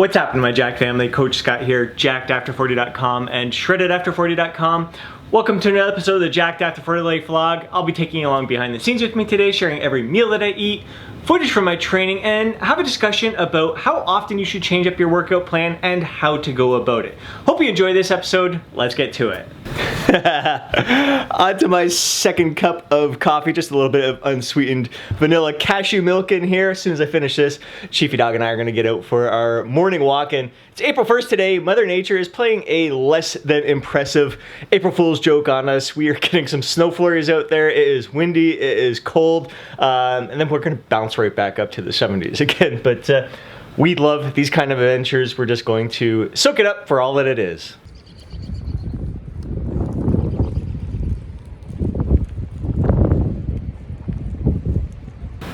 What's happening, my Jack family? Coach Scott here, jackedafter40.com and shreddedafter40.com. Welcome to another episode of the Jacked After 40 Life Vlog. I'll be taking you along behind the scenes with me today, sharing every meal that I eat, footage from my training, and have a discussion about how often you should change up your workout plan and how to go about it. Hope you enjoy this episode. Let's get to it. On to my second cup of coffee, just a little bit of unsweetened vanilla cashew milk in here. As soon as I finish this, Chiefy Dog and I are gonna get out for our morning walk, and it's April 1st today. Mother Nature is playing a less than impressive April Fool's joke on us. We are getting some snow flurries out there. It is windy, it is cold, and then we're gonna bounce right back up to the 70s again. But we love these kind of adventures. We're just going to soak it up for all that it is.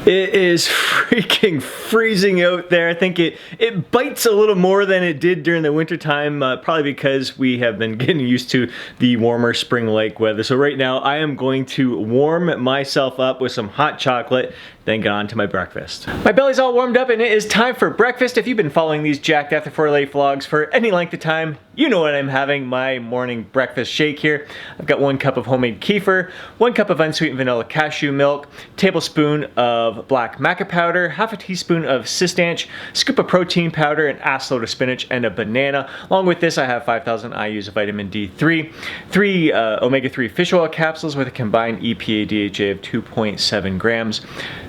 It is freaking freezing out there. I think it bites a little more than it did during the winter time, probably because we have been getting used to the warmer spring-like weather. So right now I am going to warm myself up with some hot chocolate, then get on to my breakfast. My belly's all warmed up and it is time for breakfast. If you've been following these Jacked After 40 Life vlogs for any length of time, you know what I'm having, my morning breakfast shake here. I've got 1 cup of homemade kefir, 1 cup of unsweetened vanilla cashew milk, tablespoon of black maca powder, half a teaspoon of Systanch, scoop of protein powder, an ass load of spinach, and a banana. Along with this, I have 5,000 IUs of vitamin D3, 3 omega-3 fish oil capsules with a combined EPA-DHA of 2.7 grams,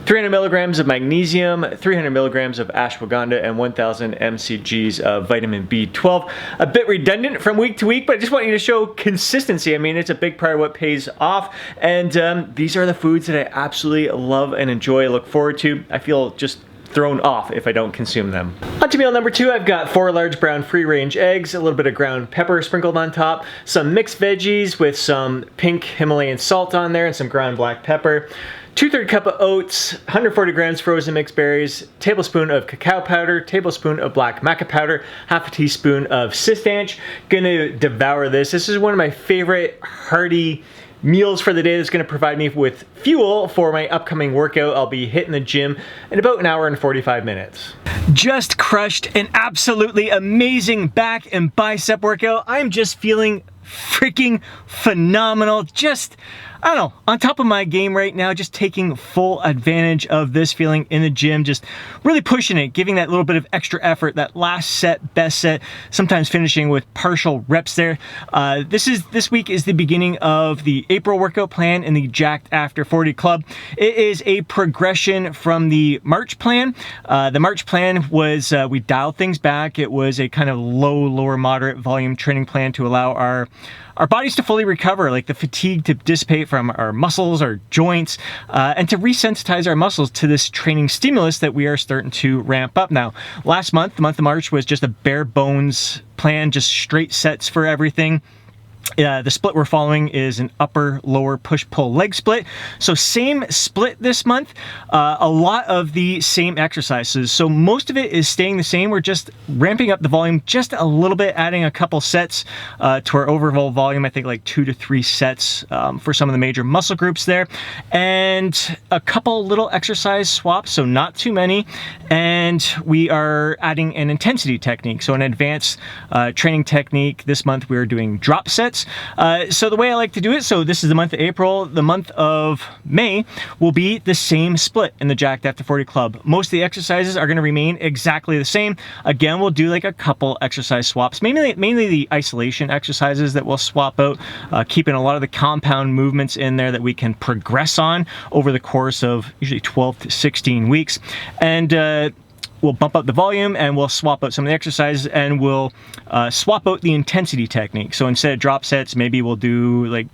300 milligrams of magnesium, 300 milligrams of ashwagandha, and 1,000 mcgs of vitamin B12. A bit redundant from week to week, but I just want you to show consistency. I mean, it's a big part of what pays off, and these are the foods that I absolutely love and enjoy, look forward to. I feel just thrown off if I don't consume them. On to meal number 2, I've got 4 large brown free-range eggs, a little bit of ground pepper sprinkled on top, some mixed veggies with some pink Himalayan salt on there, and some ground black pepper. 2/3 cup of oats, 140 grams frozen mixed berries, tablespoon of cacao powder, tablespoon of black maca powder, half a teaspoon of Systanch. Gonna devour this. This is one of my favorite hearty meals for the day that's gonna provide me with fuel for my upcoming workout. I'll be hitting the gym in about 1 hour and 45 minutes. Just crushed an absolutely amazing back and bicep workout. I'm just feeling freaking phenomenal. Just, I don't know, on top of my game right now, just taking full advantage of this feeling in the gym, just really pushing it, giving that little bit of extra effort, that last set, best set, sometimes finishing with partial reps there. This week is the beginning of the April workout plan in the Jacked After 40 Club. It is a progression from the March plan. The March plan was, we dialed things back. It was a kind of lower moderate volume training plan to allow our bodies to fully recover, like the fatigue to dissipate from our muscles, our joints, and to resensitize our muscles to this training stimulus that we are starting to ramp up now. Last month, the month of March, was just a bare bones plan, just straight sets for everything. The split we're following is an upper-lower push-pull leg split. So same split this month, a lot of the same exercises. So most of it is staying the same. We're just ramping up the volume just a little bit, adding a couple sets to our overall volume. I think like 2 to 3 sets for some of the major muscle groups there. And a couple little exercise swaps, so not too many. And we are adding an intensity technique, so an advanced training technique. This month we are doing drop sets. So the way I like to do it, so this is the month of April, the month of May will be the same split in the Jacked After 40 Club. Most of the exercises are going to remain exactly the same. Again, we'll do like a couple exercise swaps, mainly the isolation exercises that we'll swap out, keeping a lot of the compound movements in there that we can progress on over the course of usually 12 to 16 weeks. And we'll bump up the volume and we'll swap out some of the exercises, and we'll swap out the intensity technique. So instead of drop sets, maybe we'll do like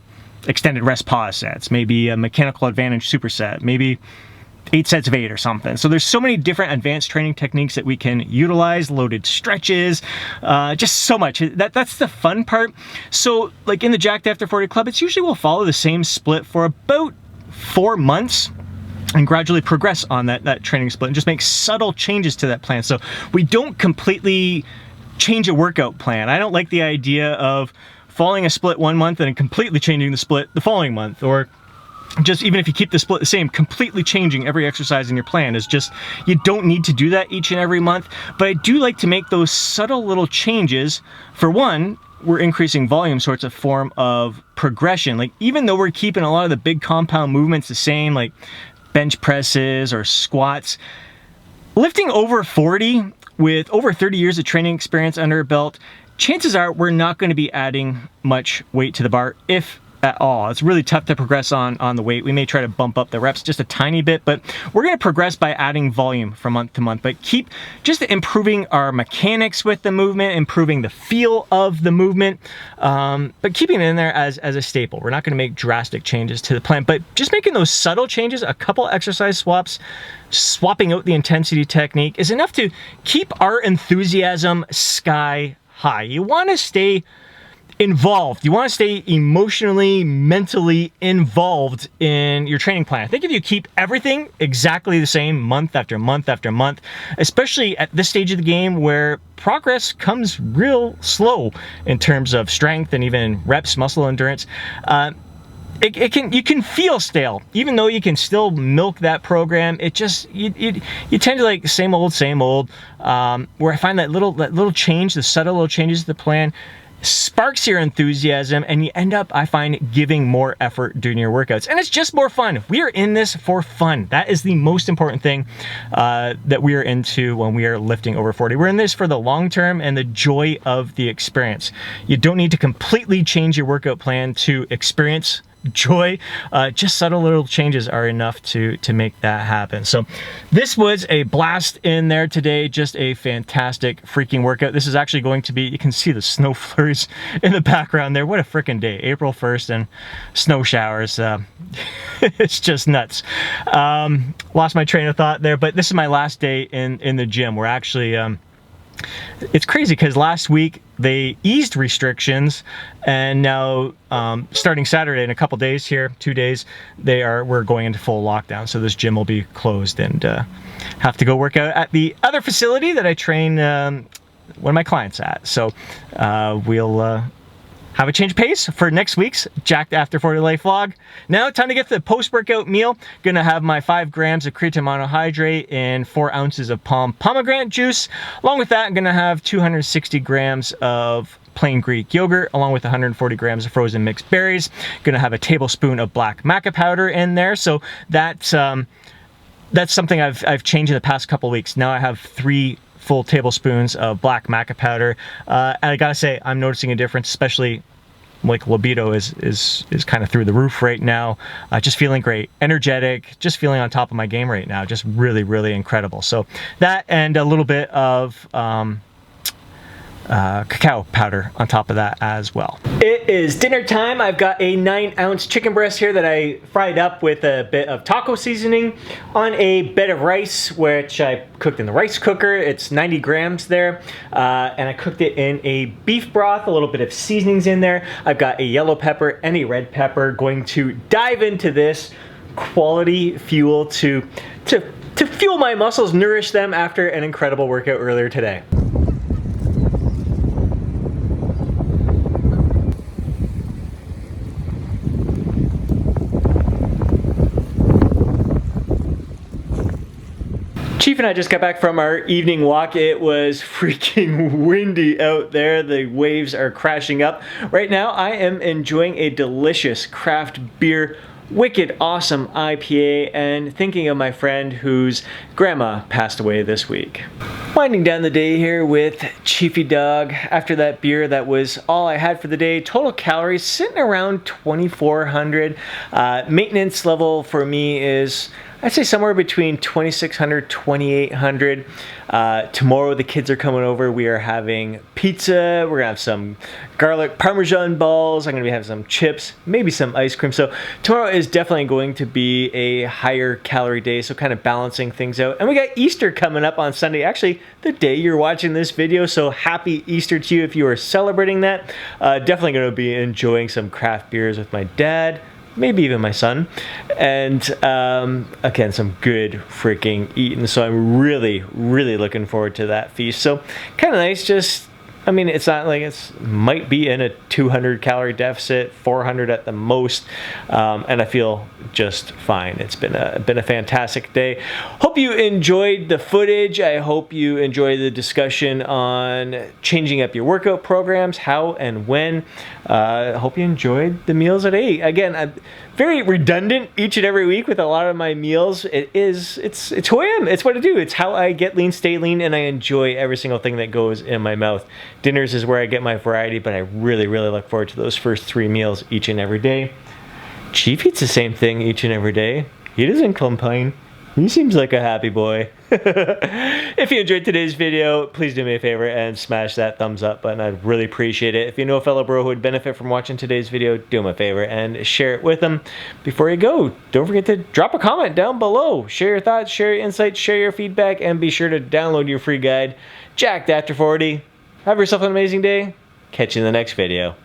extended rest pause sets, maybe a mechanical advantage superset, maybe 8 sets of 8 or something. So there's so many different advanced training techniques that we can utilize, loaded stretches, just so much. That's the fun part. So like in the Jacked After 40 Club, it's usually we'll follow the same split for about 4 months. And gradually progress on that training split and just make subtle changes to that plan. So we don't completely change a workout plan. I don't like the idea of following a split one month and completely changing the split the following month, or just even if you keep the split the same, completely changing every exercise in your plan is just, you don't need to do that each and every month. But I do like to make those subtle little changes. For one, we're increasing volume, so it's a form of progression. Like, even though we're keeping a lot of the big compound movements the same, like bench presses or squats, lifting over 40 with over 30 years of training experience under a belt, chances are we're not going to be adding much weight to the bar, if at all. It's really tough to progress on the weight. We may try to bump up the reps just a tiny bit, but we're going to progress by adding volume from month to month, but keep just improving our mechanics with the movement, improving the feel of the movement, but keeping it in there as a staple. We're not going to make drastic changes to the plan, but just making those subtle changes, a couple exercise swaps, swapping out the intensity technique is enough to keep our enthusiasm sky high. You want to stay involved. You want to stay emotionally, mentally involved in your training plan. I think if you keep everything exactly the same month after month after month, especially at this stage of the game where progress comes real slow in terms of strength and even reps, muscle endurance, you can feel stale, even though you can still milk that program. It just, you tend to like same old, where I find that little change, the subtle little changes to the plan, sparks your enthusiasm, and you end up, I find, giving more effort during your workouts. And it's just more fun. We are in this for fun. That is the most important thing that we are into when we are lifting over 40. We're in this for the long term and the joy of the experience. You don't need to completely change your workout plan to experience joy. Just subtle little changes are enough to make that happen. So this was a blast in there today. Just a fantastic freaking workout. This is actually going to be, you can see the snow flurries in the background there. What a freaking day. April 1st and snow showers. It's just nuts. Lost my train of thought there, but this is my last day in the gym. We're actually it's crazy because last week they eased restrictions, and now starting Saturday in a couple days here, 2 days, we're going into full lockdown. So this gym will be closed, and have to go work out at the other facility that I train one of my clients at. So we'll have a change of pace for next week's Jacked After 40 Life vlog. Now, time to get to the post-workout meal. Gonna have my 5 grams of creatine monohydrate and 4 ounces of pomegranate juice. Along with that, I'm gonna have 260 grams of plain Greek yogurt, along with 140 grams of frozen mixed berries. Gonna have a tablespoon of black maca powder in there. So that's something I've changed in the past couple weeks. Now I have 3 full tablespoons of black maca powder, and I gotta say, I'm noticing a difference, especially like libido is kind of through the roof right now. Just feeling great, energetic, just feeling on top of my game right now. Just really, really incredible. So that, and a little bit of cacao powder on top of that as well. It is dinner time. I've got a 9-ounce chicken breast here that I fried up with a bit of taco seasoning on a bed of rice, which I cooked in the rice cooker. It's 90 grams there, and I cooked it in a beef broth, a little bit of seasonings in there. I've got a yellow pepper and a red pepper. Going to dive into this quality fuel to fuel my muscles, nourish them after an incredible workout earlier today. Chief and I just got back from our evening walk. It was freaking windy out there. The waves are crashing up. Right now, I am enjoying a delicious craft beer, wicked awesome IPA, and thinking of my friend whose grandma passed away this week. Winding down the day here with Chiefy Dog. After that beer, that was all I had for the day. Total calories sitting around 2,400. Maintenance level for me is, I'd say, somewhere between 2,600, 2,800. Tomorrow the kids are coming over. We are having pizza. We're gonna have some garlic Parmesan balls. I'm gonna be having some chips, maybe some ice cream. So tomorrow is definitely going to be a higher calorie day, so kind of balancing things out. And we got Easter coming up on Sunday, actually the day you're watching this video. So happy Easter to you if you are celebrating that. Definitely gonna be enjoying some craft beers with my dad, maybe even my son, and again, some good freaking eating. So I'm really, really looking forward to that feast. So kind of nice, just I mean, it's not like it's might be in a 200 calorie deficit, 400 at the most, and I feel just fine. It's been a fantastic day. Hope you enjoyed the footage. I hope you enjoyed the discussion on changing up your workout programs, how and when. I hope you enjoyed the meals that I ate. Again, I'm very redundant each and every week with a lot of my meals. It's who I am. It's what I do. It's how I get lean, stay lean, and I enjoy every single thing that goes in my mouth. Dinners is where I get my variety, but I really, really look forward to those first 3 meals each and every day. Chief eats the same thing each and every day. He doesn't complain. He seems like a happy boy. If you enjoyed today's video, please do me a favor and smash that thumbs up button. I'd really appreciate it. If you know a fellow bro who would benefit from watching today's video, do him a favor and share it with them. Before you go, don't forget to drop a comment down below. Share your thoughts, share your insights, share your feedback, and be sure to download your free guide, Jacked After 40. Have yourself an amazing day. Catch you in the next video.